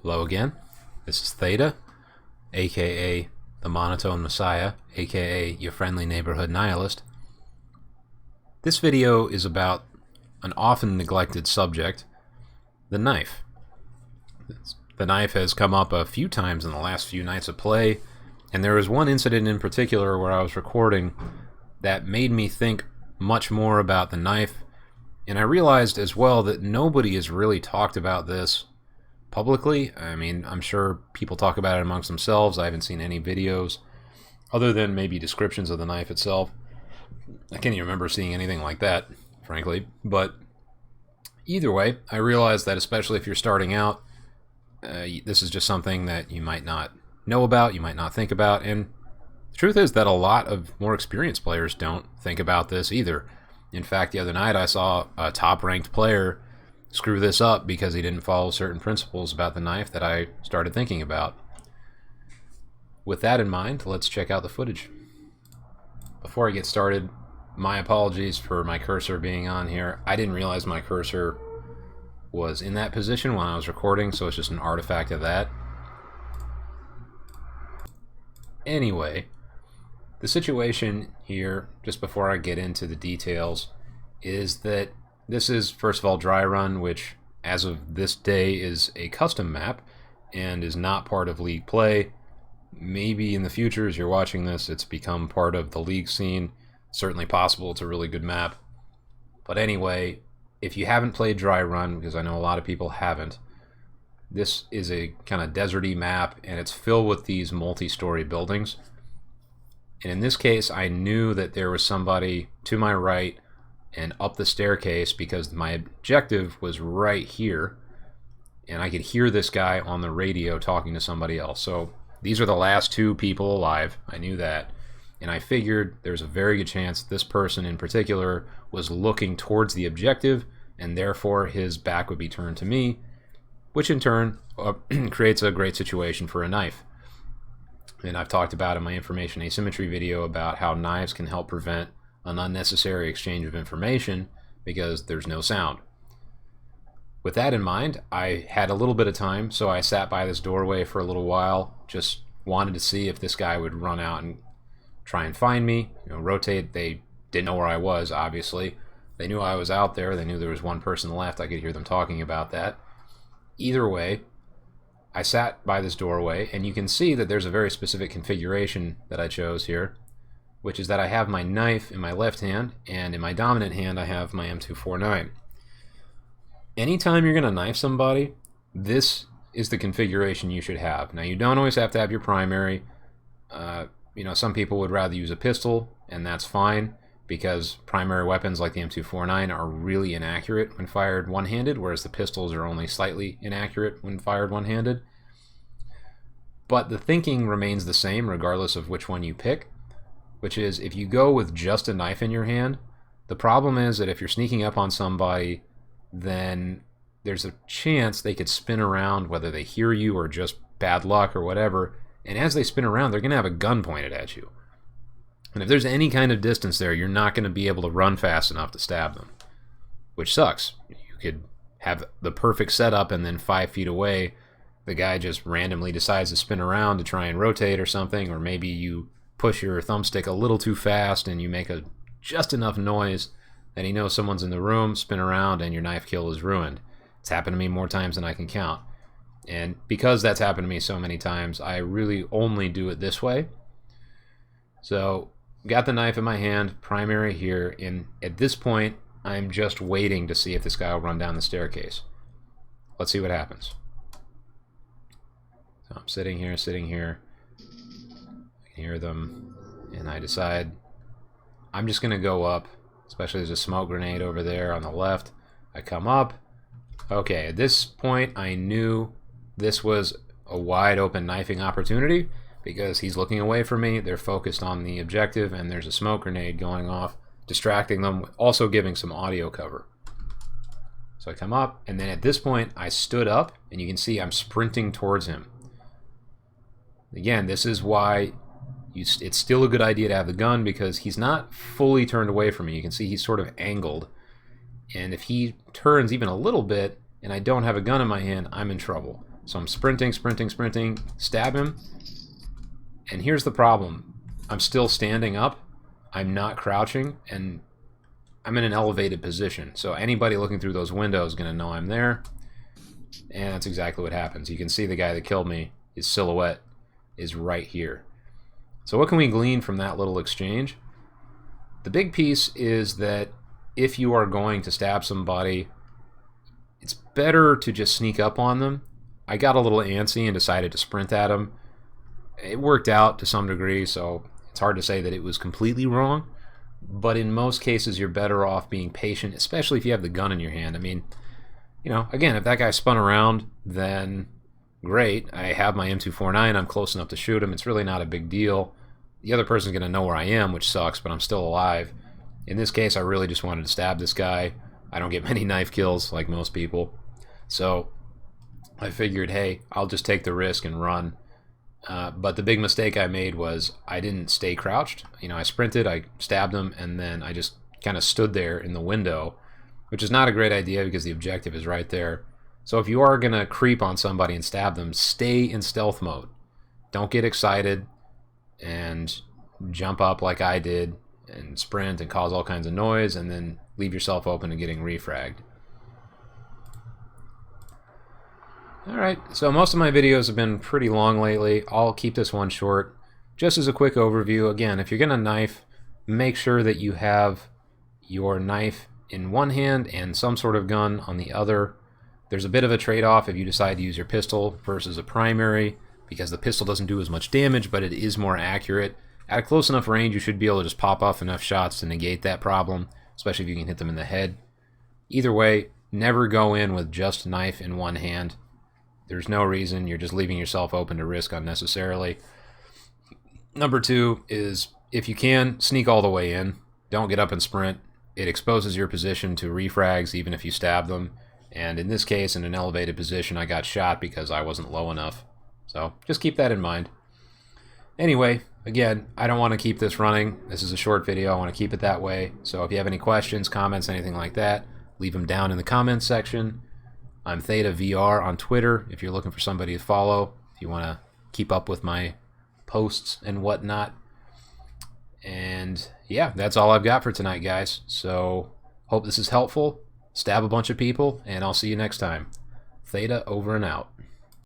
Hello again. This is Theta, aka the Monotone Messiah, aka your friendly neighborhood nihilist. This video is about an often neglected subject, the knife. The knife has come up a few times in the last few nights of play, and there was one incident in particular where I was recording that made me think much more about the knife, and I realized as well that nobody has really talked about this publicly. I mean, I'm sure people talk about it amongst themselves. I haven't seen any videos other than maybe descriptions of the knife itself. I can't even remember seeing anything like that, frankly. But either way, I realized that especially if you're starting out, this is just something that you might not know about, you might not think about, and the truth is that a lot of more experienced players don't think about this either. In fact, the other night I saw a top-ranked player screw this up because he didn't follow certain principles about the knife that I started thinking about. With that in mind, let's check out the footage. Before I get started, my apologies for my cursor being on here. I didn't realize my cursor was in that position when I was recording, so it's just an artifact of that. Anyway, the situation here, just before I get into the details, is that this is, first of all, dry run, which as of this day is a custom map and is not part of league play. Maybe in the future, as you're watching this, it's become part of the league scene. Certainly possible. It's a really good map. But anyway, if you haven't played dry run, because I know a lot of people haven't, this is a kind of deserty map, and it's filled with these multi-story buildings. And in this case, I knew that there was somebody to my right and up the staircase because my objective was right here, and I could hear this guy on the radio talking to somebody else. So these are the last two people alive. I knew that, and I figured there's a very good chance this person in particular was looking towards the objective, and therefore his back would be turned to me, which in turn creates a great situation for a knife. And I've talked about in my information asymmetry video about how knives can help prevent an unnecessary exchange of information because there's no sound. With that in mind, I had a little bit of time, so I sat by this doorway for a little while, just wanted to see if this guy would run out and try and find me, rotate. They didn't know where I was, obviously. They knew I was out there. They knew there was one person left. I could hear them talking about that. Either way, I sat by this doorway, and you can see that there's a very specific configuration that I chose here, which is that I have my knife in my left hand, and in my dominant hand I have my M249. Anytime you're going to knife somebody, this is the configuration you should have. Now, you don't always have to have your primary. Some people would rather use a pistol, and that's fine, because primary weapons like the M249 are really inaccurate when fired one-handed, whereas the pistols are only slightly inaccurate when fired one-handed. But the thinking remains the same regardless of which one you pick, which is if you go with just a knife in your hand, the problem is that if you're sneaking up on somebody, then there's a chance they could spin around, whether they hear you or just bad luck or whatever, and as they spin around, they're going to have a gun pointed at you. And if there's any kind of distance there, you're not going to be able to run fast enough to stab them, which sucks. You could have the perfect setup, and then 5 feet away, the guy just randomly decides to spin around to try and rotate or something, or maybe you push your thumbstick a little too fast and you make just enough noise that he knows someone's in the room, spin around, and your knife kill is ruined. It's happened to me more times than I can count. And because that's happened to me so many times, I really only do it this way. So, got the knife in my hand, primary here, and at this point, I'm just waiting to see if this guy will run down the staircase. Let's see what happens. So I'm sitting here, I can hear them, and I decide I'm just going to go up, especially there's a smoke grenade over there on the left. I come up. Okay, at this point, I knew this was a wide open knifing opportunity because he's looking away from me, they're focused on the objective, and there's a smoke grenade going off, distracting them, also giving some audio cover. So I come up, and then at this point, I stood up, and you can see I'm sprinting towards him. Again, this is why it's still a good idea to have the gun, because he's not fully turned away from me. You can see he's sort of angled, and if he turns even a little bit, and I don't have a gun in my hand, I'm in trouble. So I'm sprinting, stab him. And here's the problem. I'm still standing up. I'm not crouching, and I'm in an elevated position. So anybody looking through those windows is going to know I'm there. And that's exactly what happens. You can see the guy that killed me, his silhouette is right here. So what can we glean from that little exchange? The big piece is that if you are going to stab somebody, it's better to just sneak up on them. I got a little antsy and decided to sprint at him. It worked out to some degree, so it's hard to say that it was completely wrong. But in most cases, you're better off being patient, especially if you have the gun in your hand. I mean, you know, again, if that guy spun around, then great. I have my M249. I'm close enough to shoot him. It's really not a big deal. The other person's going to know where I am, which sucks, but I'm still alive. In this case, I really just wanted to stab this guy. I don't get many knife kills like most people. So I figured, hey, I'll just take the risk and run. But the big mistake I made was I didn't stay crouched. You know, I sprinted, I stabbed him, and then I just kind of stood there in the window, which is not a great idea because the objective is right there. So if you are going to creep on somebody and stab them, stay in stealth mode. Don't get excited and jump up like I did and sprint and cause all kinds of noise and then leave yourself open to getting refragged. Alright, so most of my videos have been pretty long lately. I'll keep this one short. Just as a quick overview, again, if you're going to knife, make sure that you have your knife in one hand and some sort of gun on the other. There's a bit of a trade-off if you decide to use your pistol versus a primary, because the pistol doesn't do as much damage, but it is more accurate. At a close enough range, you should be able to just pop off enough shots to negate that problem, especially if you can hit them in the head. Either way, never go in with just knife in one hand. There's no reason. You're just leaving yourself open to risk unnecessarily. Number two is, if you can, sneak all the way in. Don't get up and sprint. It exposes your position to refrags even if you stab them. And in this case, in an elevated position, I got shot because I wasn't low enough. So just keep that in mind. Anyway, again, I don't want to keep this running. This is a short video. I want to keep it that way. So if you have any questions, comments, anything like that, leave them down in the comments section. I'm Theta VR on Twitter if you're looking for somebody to follow, if you want to keep up with my posts and whatnot. And yeah, that's all I've got for tonight, guys. So hope this is helpful. Stab a bunch of people, and I'll see you next time. Theta over and out.